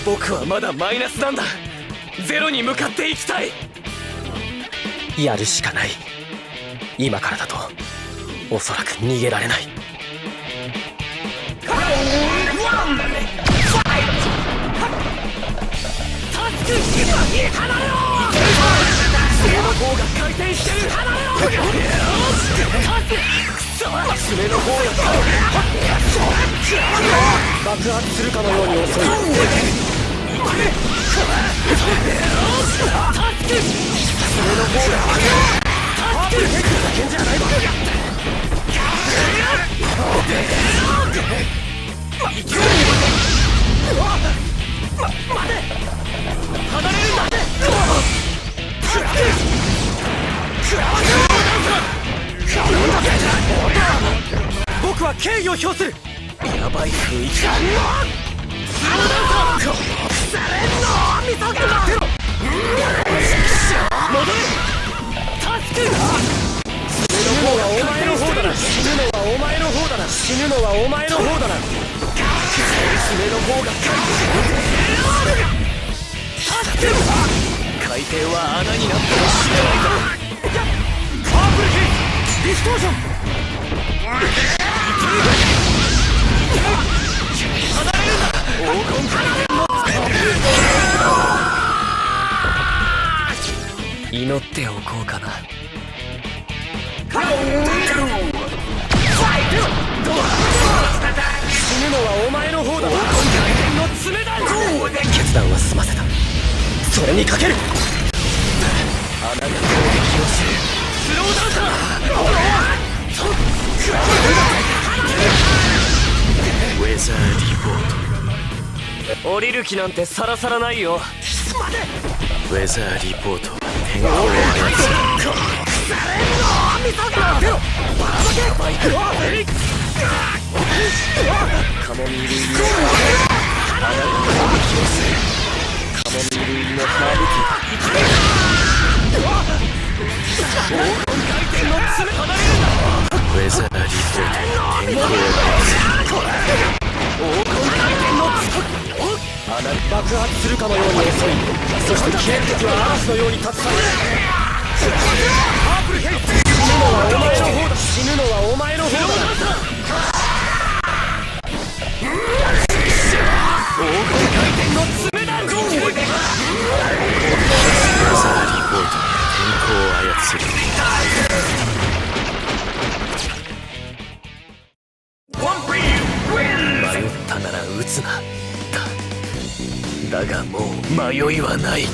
僕はまだマイナスなんだ。ゼロに向かっていきたい。やるしかない。今からだとおそらく逃げられない。爪の方が回転してる。爪の方が爆発するかのように遅い。爪の方がパープルヘッドだけじゃないわ。待て、離れるんだ。僕は敬意を表する。やばい雰囲気だ。この腐れんの見とけろ。戻れ。助ける。死ぬのはお前の方だな。死ぬのはお前の方だな。死ぬのはお前の方だな。爪の方が助ける。海底は穴になっても死ねないぞ。パープルヒルディストーション。離れるな。黄金回転の祈っておこうかな。死ぬのはお前の方だ。黄金回転の爪だ。決断は済ませた。それにかける。穴が攻撃をする。スローダンサー。ウェザーリポート。降りる気なんてさらさらないよ。ウェザーリポートは天候を操る。カモミール入りの穴が攻撃をする。カモミール入りのハーブティー。黄金回転の爪。離れるんだ。ウェザーリポートは天候を操る。黄金回転の穴爆発するかのように遅い。そして消える時は嵐のように立つされる。パープルヘイツ。死ぬのはお前の方だ。死ぬのはお前の方だ。黄金回転の爪だ。ウェザーリポートは天候を操る。迷ったなら撃つな。だがもう迷いはない。